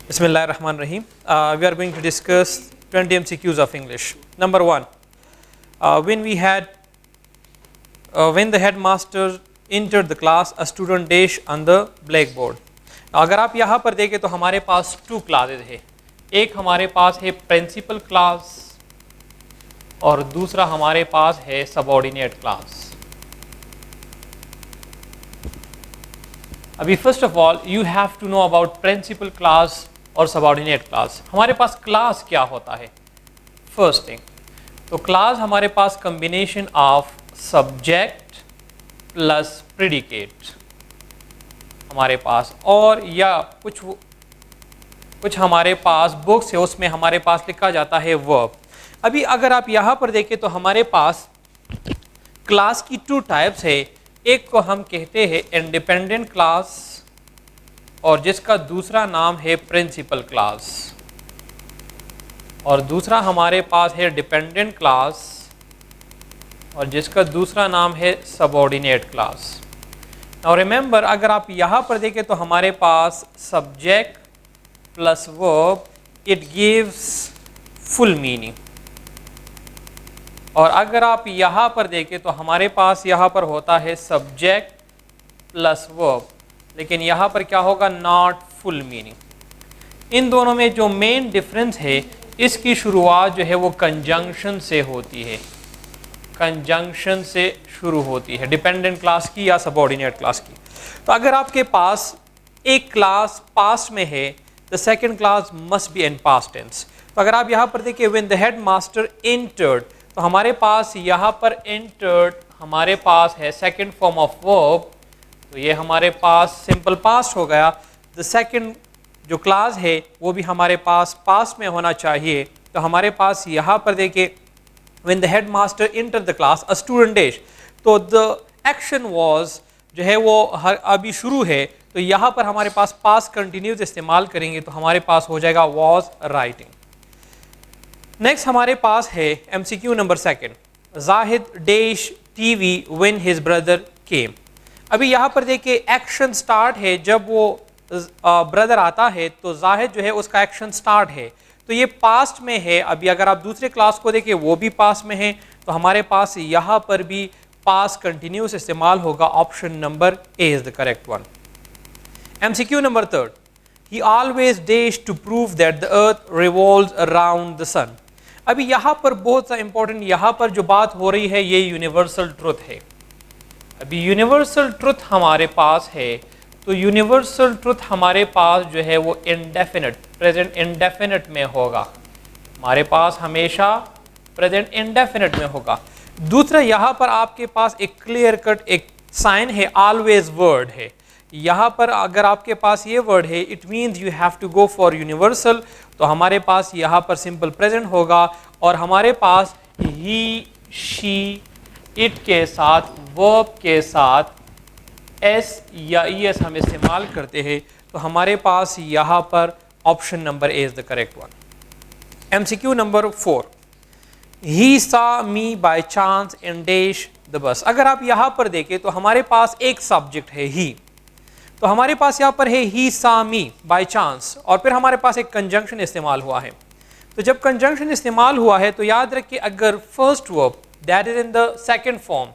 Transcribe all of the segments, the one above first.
Bismillahirrahmanirrahim. We are going to discuss 20 MCQs of English. Number 1. When the headmaster entered the class, a student dash on the blackboard. अगर आप यहाँ पर देखें तो हमारे पास 2 classes है. एक हमारे पास है प्रिंसिपल क्लास और दूसरा हमारे पास है सबऑर्डिनेट क्लास. अभी first of all you have to know about principal clause और सबऑर्डिनेट क्लास. हमारे पास क्लास क्या होता है? फर्स्ट थिंग, तो क्लास हमारे पास combination of subject plus predicate हमारे पास, और या कुछ हमारे पास बुक्स है उसमें हमारे पास लिखा जाता है वर्ब. अभी अगर आप यहाँ पर देखें तो हमारे पास क्लास की 2 टाइप्स है. एक को हम कहते हैं इंडिपेंडेंट क्लास और जिसका दूसरा नाम है प्रिंसिपल क्लास, और दूसरा हमारे पास है डिपेंडेंट क्लास और जिसका दूसरा नाम है सबऑर्डिनेट क्लास. और रिमेंबर, अगर आप यहाँ पर देखें तो हमारे पास subject plus verb it gives full meaning, और अगर आप यहाँ पर देखें तो हमारे पास यहाँ पर होता है सब्जेक्ट प्लस वर्ब, लेकिन यहाँ पर क्या होगा? Not full meaning. इन दोनों में जो मेन डिफरेंस है, इसकी शुरुआत जो है वो कंजंक्शन से होती है. कंजंक्शन से शुरू होती है डिपेंडेंट क्लास की या सबऑर्डिनेट क्लास की. तो अगर आपके पास एक क्लास पास्ट में है, the second clause must be in past tense. तो अगर आप यहाँ पर देखिए व्हेन द हेडमास्टर एंटर्ड, तो हमारे पास यहाँ पर एंटर्ड हमारे पास है सेकंड फॉर्म ऑफ वर्ब, तो ये हमारे पास सिंपल पास्ट हो गया. द सेकंड जो क्लास है वो भी हमारे पास पास्ट में होना चाहिए. तो हमारे पास यहाँ पर देखिए when the headmaster entered the class a student dash, तो द एक्शन वाज जो है वो अभी शुरू है, तो यहाँ पर हमारे पास पास्ट कंटिन्यूस इस्तेमाल करेंगे तो हमारे पास हो जाएगा वाज राइटिंग. नेक्स्ट हमारे पास है MCQ number 2. Zahid dash TV when his brother केम. अभी यहाँ पर देखिए एक्शन स्टार्ट है, जब वो ब्रदर आता है तो जाहिद जो है उसका एक्शन स्टार्ट है, तो ये पास्ट में है. अभी अगर आप दूसरे क्लास को देखिए वो भी पास्ट में है, तो हमारे पास यहाँ पर भी पास्ट कंटिन्यूस इस्तेमाल होगा. Option number A is the correct one. MCQ number 3. He always dash to prove that the earth revolves around the sun. अभी यहाँ पर बहुत सा इंपॉर्टेंट, यहाँ पर जो बात हो रही है ये यूनिवर्सल ट्रुथ है. अभी यूनिवर्सल ट्रुथ हमारे पास है, तो यूनिवर्सल ट्रुथ हमारे पास जो है वो इंडेफिनिट, प्रेजेंट इंडेफिनिट में होगा. हमारे पास हमेशा प्रेजेंट इंडेफिनिट में होगा. दूसरा यहाँ पर आपके पास एक क्लियर कट एक साइन है, ऑलवेज वर्ड है. यहाँ पर अगर आपके पास ये वर्ड है, it means you have to go for universal, तो हमारे पास यहाँ पर सिंपल प्रेजेंट होगा, और हमारे पास ही शी इट के साथ वर्ब के साथ एस या ईएस हम इस्तेमाल करते हैं, तो हमारे पास यहाँ पर option number A is the correct one. MCQ number 4. He saw me by chance in dash the bus. अगर आप यहाँ पर देखें तो हमारे पास एक सब्जेक्ट है ही, तो हमारे पास यहाँ पर है ही सा मी बाय चांस, और फिर हमारे पास एक कंजंक्शन इस्तेमाल हुआ है. तो जब कंजंक्शन इस्तेमाल हुआ है तो याद रखिए अगर first verb that is in the second form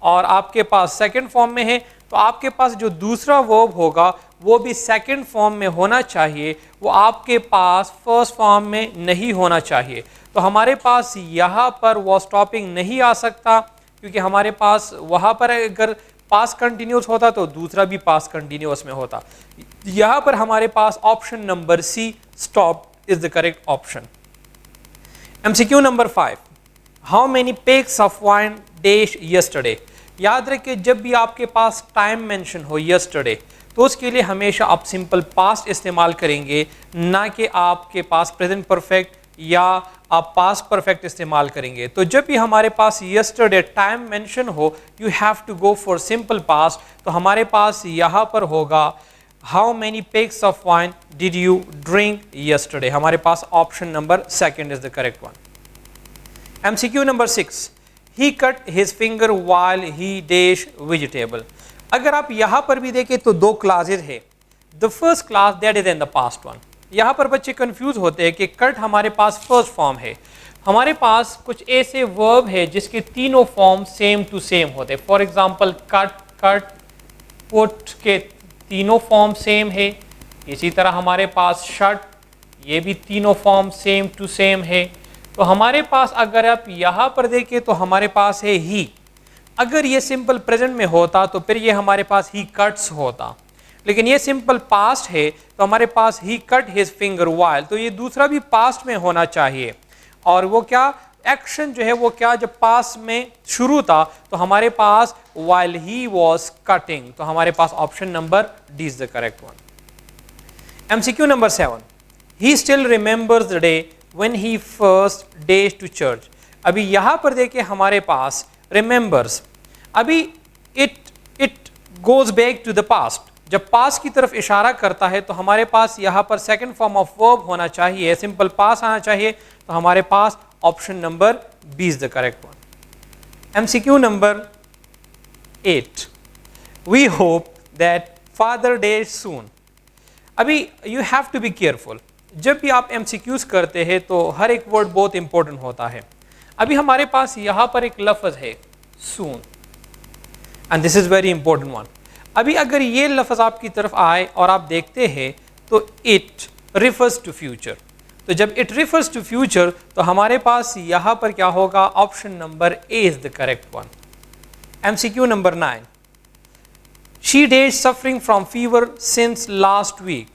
और आपके पास सेकंड फॉर्म में है, तो आपके पास जो दूसरा वर्ब होगा वो भी सेकंड फॉर्म में होना चाहिए, वो आपके पास फर्स्ट फॉर्म में नहीं होना चाहिए. तो हमारे पास यहाँ पर वो स्टॉपिंग नहीं आ सकता, क्योंकि हमारे पास वहाँ पर अगर पास्ट कंटिन्यूस होता तो दूसरा भी पास्ट कंटिन्यूस में होता. यहाँ पर हमारे पास option number C stop is the correct option. MCQ number 5. How many pegs of wine dash yesterday. याद रखिए जब भी आपके पास टाइम मेंशन हो यस्टरडे, तो उसके लिए हमेशा आप सिंपल पास्ट इस्तेमाल करेंगे, ना कि आपके पास प्रेजेंट परफेक्ट या आप पास्ट परफेक्ट इस्तेमाल करेंगे. तो जब भी हमारे पास यस्टरडे टाइम मेंशन हो, you have to go for simple past. तो हमारे पास यहाँ पर होगा how many pegs of wine did you drink yesterday. हमारे पास option number 2 is the correct one. MCQ number 6. He cut his finger while he dash vegetable. अगर आप यहाँ पर भी देखें तो 2 क्लासेज है. The first class that is in the past one, यहाँ पर बच्चे कंफ्यूज होते हैं कि कट हमारे पास फर्स्ट फॉर्म है, हमारे पास कुछ ऐसे वर्ब है जिसके तीनों फॉर्म सेम टू सेम होते हैं। For example cut, cut, put के तीनों फॉर्म सेम है। इसी तरह हमारे पास शट, ये भी तीनों फॉर्म सेम टू सेम है। तो हमारे पास अगर आप यहाँ पर देखें तो हमारे पास है ही, अगर ये सिंपल प्रेजेंट में होता तो फिर ये हमारे पास ही कट्स होता, लेकिन ये सिंपल पास्ट है तो हमारे पास ही कट हिज फिंगर वाइल, तो ये दूसरा भी पास्ट में होना चाहिए। और वो क्या एक्शन जो है वो क्या, जब पास्ट में शुरू था तो हमारे पास वाइल ही वॉज कटिंग, तो हमारे पास option number D is the correct one. MCQ number 7, he still remembers the day when he first dash to church. अभी यहाँ पर देखिए हमारे पास रिमेंबर्स, अभी it goes back to the past, जब पास्ट की तरफ इशारा करता है तो हमारे पास यहाँ पर सेकंड फॉर्म ऑफ वर्ब होना चाहिए, सिंपल पास्ट आना चाहिए, तो हमारे पास option number B is the correct one. MCQ number 8, we hope that father day soon. अभी you have to be careful, जब भी आप एमसीक्यूज करते हैं तो हर एक वर्ड बहुत इंपॉर्टेंट होता है। अभी हमारे पास यहाँ पर एक लफ्ज़ है soon, and this is very important one. अभी अगर ये लफ्ज़ आपकी तरफ आए और आप देखते हैं तो इट रिफर्स टू फ्यूचर, तो जब इट रिफर्स टू फ्यूचर तो हमारे पास यहाँ पर क्या होगा, option number A is the correct one. MCQ number 9, she has suffering from fever since last week.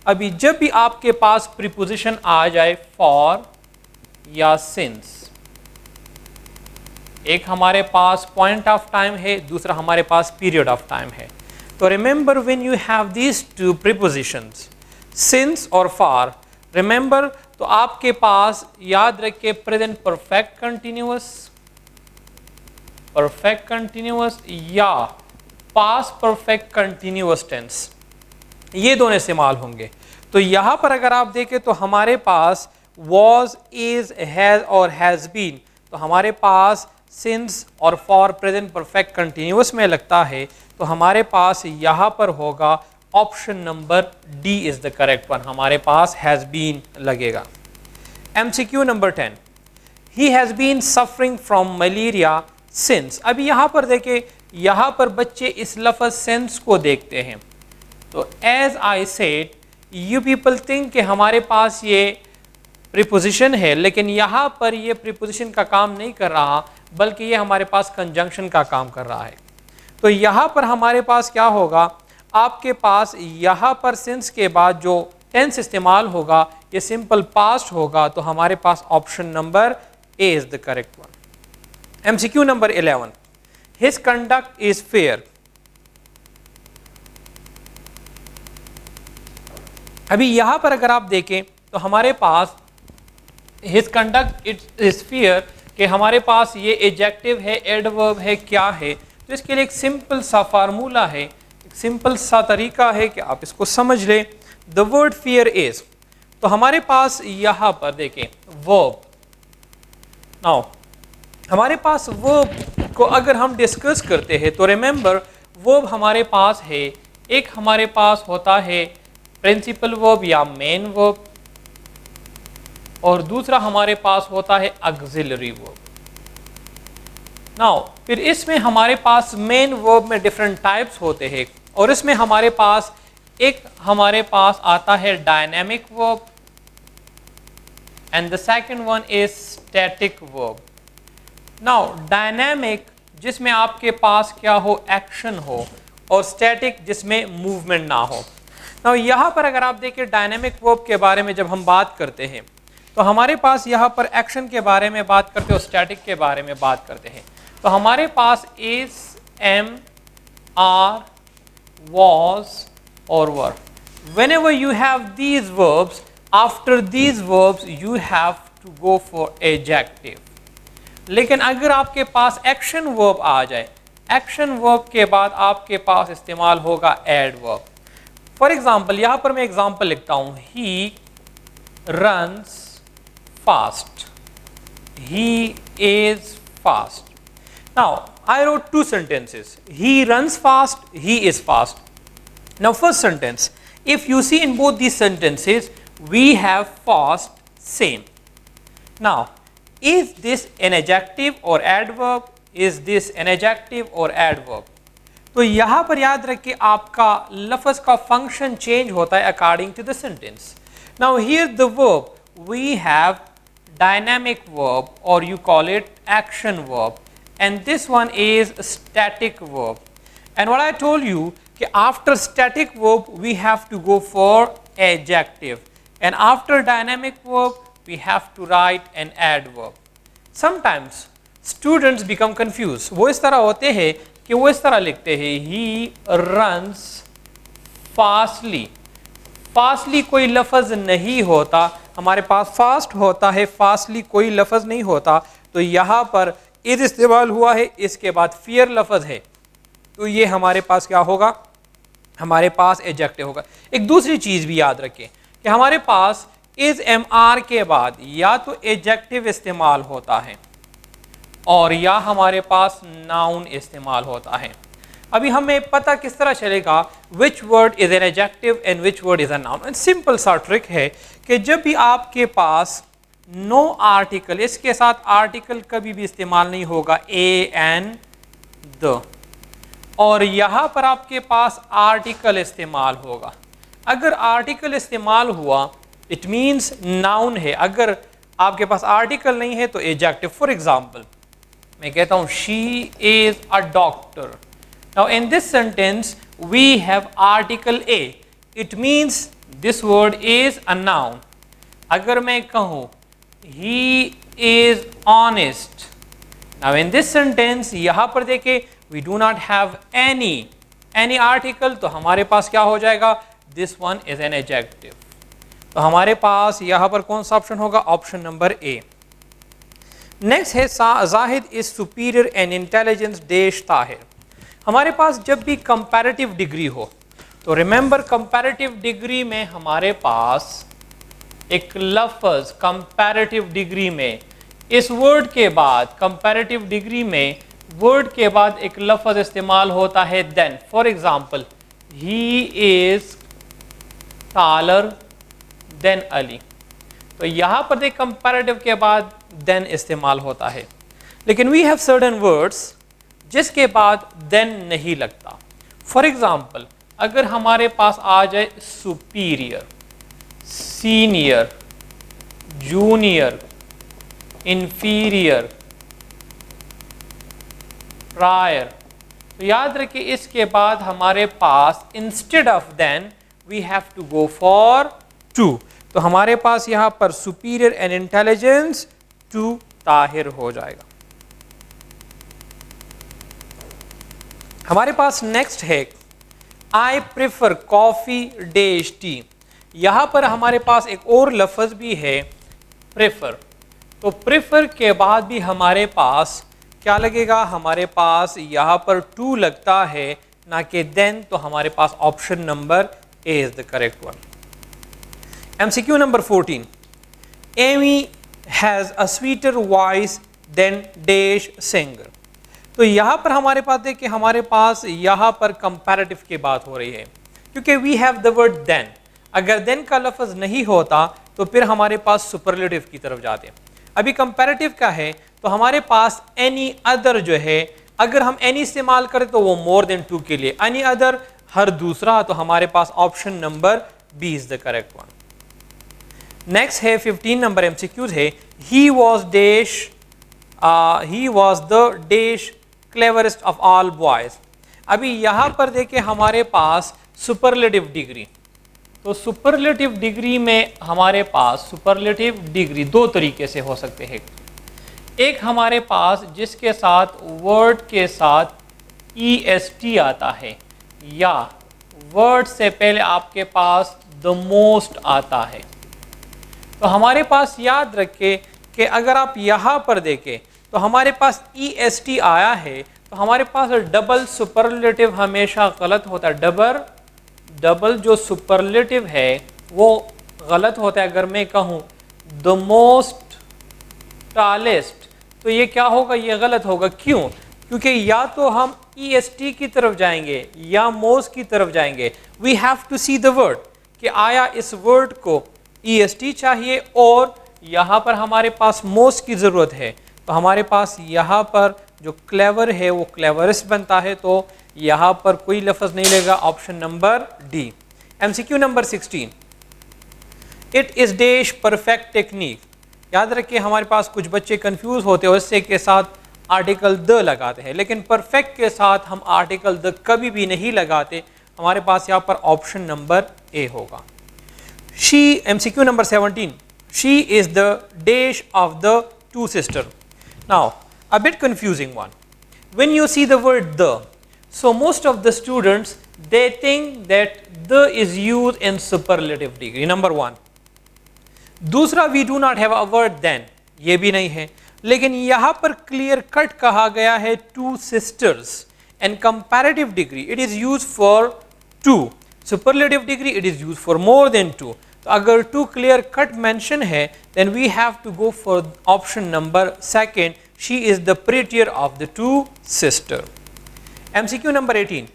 अभी जब भी आपके पास प्रीपोजिशन आ जाए फॉर या सिंस, एक हमारे पास पॉइंट ऑफ टाइम है, दूसरा हमारे पास पीरियड ऑफ टाइम है, तो remember when you have these two prepositions since और फॉर, रिमेंबर तो आपके पास याद रखिए प्रेजेंट परफेक्ट कंटिन्यूअस या पास्ट परफेक्ट कंटिन्यूअस टेंस, ये दोनों इस्तेमाल होंगे। तो यहाँ पर अगर आप देखें तो हमारे पास was, is, has और has been, तो हमारे पास सिंस और फॉर प्रेजेंट परफेक्ट कंटिन्यूअस में लगता है, तो हमारे पास यहाँ पर होगा option number D is the correct one, हमारे पास हैज बीन लगेगा। MCQ number 10, he has been suffering from malaria since. अभी यहाँ पर देखें, यहाँ पर बच्चे इस लफ्ज़ सिंस को देखते हैं, तो as I said you people think कि हमारे पास ये प्रीपोजिशन है, लेकिन यहाँ पर ये प्रीपोजिशन का काम नहीं कर रहा, बल्कि ये हमारे पास कंजंक्शन का काम कर रहा है। तो यहाँ पर हमारे पास क्या होगा, आपके पास यहाँ पर सिंस के बाद जो टेंस इस्तेमाल होगा ये सिंपल पास्ट होगा, तो हमारे पास option number A is the correct one. MCQ number 11, his conduct is fair. अभी यहाँ पर अगर आप देखें तो हमारे पास हिज कंडक्ट इज फेयर कि हमारे पास ये एडजेक्टिव है, एडवर्ब है, क्या है, तो इसके लिए एक सिंपल सा फार्मूला है, एक सिंपल सा तरीका है कि आप इसको समझ लें। द वर्ड फियर इज, तो हमारे पास यहाँ पर देखें वर्ब, नाउ हमारे पास वर्ब को अगर हम डिस्कस करते हैं तो रिमेंबर वर्ब हमारे पास है, एक हमारे पास होता है प्रिंसिपल वर्ब या मेन वर्ब, और दूसरा हमारे पास होता है ऑक्सिलरी वर्ब। नाउ फिर इसमें हमारे पास मेन वर्ब में डिफरेंट टाइप्स होते हैं, और इसमें हमारे पास एक हमारे पास आता है dynamic verb and the second one is static verb. Now dynamic जिसमें आपके पास क्या हो, एक्शन हो, और स्टैटिक जिसमें मूवमेंट ना हो। नाउ यहाँ पर अगर आप देखें डायनेमिक वर्ब के बारे में जब हम बात करते हैं तो हमारे पास यहाँ पर एक्शन के बारे में बात करते हैं और स्टैटिक के बारे में बात करते हैं। तो हमारे पास इज, एम, आर, वॉज और वर। Whenever you have these verbs, after these verbs you have to go for adjective. लेकिन अगर आपके पास एक्शन वर्ब आ जाए, एक्शन वर्ब के बाद आपके पास इस्तेमाल होगा एडवर्ब। फॉर एग्जाम्पल यहाँ पर मैं एग्जाम्पल लिखता हूँ, he runs fast, he is fast. Now I wrote two sentences, he runs fast, he is fast. Now first sentence, if you see in both these sentences we have fast, same. Now, is this an adjective or adverb? Is this an adjective or adverb? तो यहाँ पर याद रखिए आपका लफ्ज़ का function change होता है according to the sentence. Now here the verb, we have dynamic verb or you call it action verb, and this one is static verb. And what I told you कि after static verb we have to go for adjective, and after dynamic verb we have to write an adverb. Sometimes students become confused. वो इस तरह होते हैं कि वो इस तरह लिखते हैं he runs fastly. फास्टली कोई लफ्ज़ नहीं होता, हमारे पास फास्ट होता है, फास्टली कोई लफ्ज़ नहीं होता. तो यहाँ पर इज इस्तेमाल हुआ है, इसके बाद फियर लफ्ज़ है, तो ये हमारे पास क्या होगा, हमारे पास एडजेक्टिव होगा. एक दूसरी चीज़ भी याद रखें कि हमारे पास इज एम आर के बाद या तो एडजेक्टिव इस्तेमाल होता है और या हमारे पास नाउन इस्तेमाल होता है. अभी हमें पता किस तरह चलेगा which word is an adjective and which word is an noun. Simple सा ट्रिक है कि जब भी आपके पास नो आर्टिकल, इसके साथ आर्टिकल कभी भी इस्तेमाल नहीं होगा, ए एन द, और यहाँ पर आपके पास आर्टिकल इस्तेमाल होगा. अगर आर्टिकल इस्तेमाल हुआ इट मीन्स नाउन है. अगर आपके पास आर्टिकल नहीं है तो एडजेक्टिव. फॉर एग्जाम्पल मैं कहता हूँ she is a doctor. Now in this sentence we have article A. It means this word is a noun. अगर मैं कहूँ he is honest. Now in this sentence यहाँ पर देखें we do not have any article, तो हमारे पास क्या हो जाएगा, this one is an adjective. तो हमारे पास यहाँ पर कौन सा ऑप्शन होगा, ऑप्शन नंबर ए. नेक्स्ट है Zahid is superior and intelligence dash Tahir. हमारे पास जब भी कंपैरेटिव डिग्री हो तो रिमेंबर कंपैरेटिव डिग्री में हमारे पास एक लफ्ज़ कंपैरेटिव डिग्री में इस वर्ड के बाद, कंपैरेटिव डिग्री में वर्ड के बाद एक लफ्ज़ इस्तेमाल होता है then. For example he is taller than Ali. तो यहाँ पर देख कंपैरेटिव के बाद देन इस्तेमाल होता है. लेकिन वी हैव सर्टेन वर्ड्स जिसके बाद देन नहीं लगता. फॉर एग्जाम्पल अगर हमारे पास आ जाए superior, senior, junior, inferior, prior, तो याद रखिए इसके बाद हमारे पास instead of then we have to go for to. तो हमारे पास यहाँ पर superior and intelligence to Tahir हो जाएगा. हमारे पास नेक्स्ट है I prefer coffee dash tea. यहाँ पर हमारे पास एक और लफ्ज़ भी है प्रेफर. तो प्रेफर के बाद भी हमारे पास क्या लगेगा, हमारे पास यहाँ पर टू लगता है ना कि देन. तो हमारे पास option number A is the correct one. MCQ number 14. Amy has a sweeter voice than dash singer. तो यहाँ पर हमारे पास देखिए हमारे पास यहाँ पर कंपैरेटिव की बात हो रही है क्योंकि we have the word then. अगर देन का लफ्ज़ नहीं होता तो फिर हमारे पास सुपरलेटिव की तरफ जाते हैं. अभी कंपैरेटिव का है तो हमारे पास एनी अदर जो है, अगर हम एनी इस्तेमाल करें तो वो मोर देन टू के लिए, एनी अदर हर दूसरा. तो हमारे पास option number B is the correct one. Next है 15 नंबर MCQs है he was dash, he was the dash cleverest of all boys. अभी यहाँ पर देखें हमारे पास सुपरलेटिव डिग्री. तो सुपरलेटिव डिग्री में हमारे पास सुपरलेटिव डिग्री दो तरीके से हो सकते हैं. एक हमारे पास जिसके साथ वर्ड के साथ EST आता है या वर्ड से पहले आपके पास द मोस्ट आता है. तो हमारे पास याद रखें कि अगर आप यहाँ पर देखें तो हमारे पास EST आया है तो हमारे पास डबल सुपरलेटिव हमेशा गलत होता है. डबल जो सुपरलेटिव है वो गलत होता है. अगर मैं कहूँ द मोस्ट टालेस्ट तो ये क्या होगा, ये गलत होगा. क्यों? क्योंकि या तो हम EST की तरफ जाएंगे या मोस्ट की तरफ जाएंगे. We have to see the word कि आया इस वर्ड को EST चाहिए और यहाँ पर हमारे पास मोस्ट की ज़रूरत है, तो हमारे पास यहाँ पर जो क्लेवर है वो क्लेवरेस्ट बनता है, तो यहाँ पर कोई लफ्ज़ नहीं लेगा, option number D. MCQ number 16, it is dash perfect technique. याद रखिए हमारे पास कुछ बच्चे कंफ्यूज होते हैं, उससे के साथ आर्टिकल द लगाते हैं, लेकिन परफेक्ट के साथ हम आर्टिकल द कभी भी नहीं लगाते। हमारे पास यहाँ पर ऑप्शन नंबर ए होगा। She, MCQ number 17, she is the dash of the two sister. Now a bit confusing one. When you see the word the, so most of the students they think that the is used in superlative degree, number one. दूसरा, we do not have a word then, ये भी नहीं है, लेकिन यहाँ पर clear cut कहा गया है two sisters, and comparative degree it is used for two, superlative degree it is used for more than two. तो अगर two clear cut mention है then we have to go for option number second, she is the prettier of the two sister. MCQ number 18,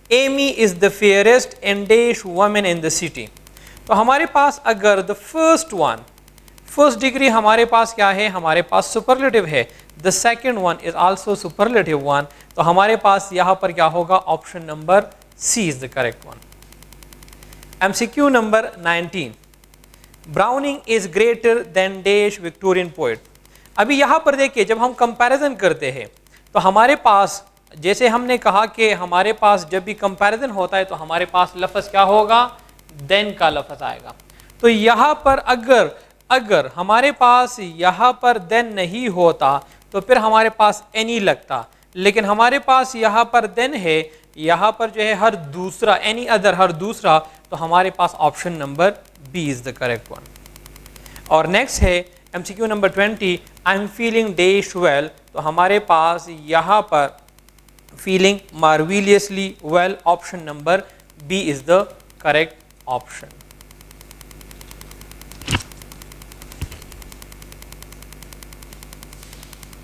Amy is the fairest and dash woman in the city. तो हमारे पास अगर the first one, first degree हमारे पास क्या है, हमारे पास superlative है, the second one is also superlative one, तो हमारे पास यहाँ पर क्या होगा, option number C is the correct one. MCQ number 19, Browning is greater than dash Victorian poet. अभी यहाँ पर देखिए जब हम कंपैरिजन करते हैं तो हमारे पास, जैसे हमने कहा कि हमारे पास जब भी कंपैरिजन होता है तो हमारे पास लफ्ज़ क्या होगा, देन का लफ्ज़ आएगा। तो यहाँ पर अगर हमारे पास यहाँ पर देन नहीं होता तो फिर हमारे पास एनी लगता, लेकिन हमारे पास यहाँ पर देन है, यहाँ पर जो है हर दूसरा, एनी अदर हर दूसरा, तो हमारे पास option number B is the correct one. और नेक्स्ट है MCQ number 20, I am feeling dash well, तो हमारे पास यहाँ पर feeling marvellously well, option number B is the correct option.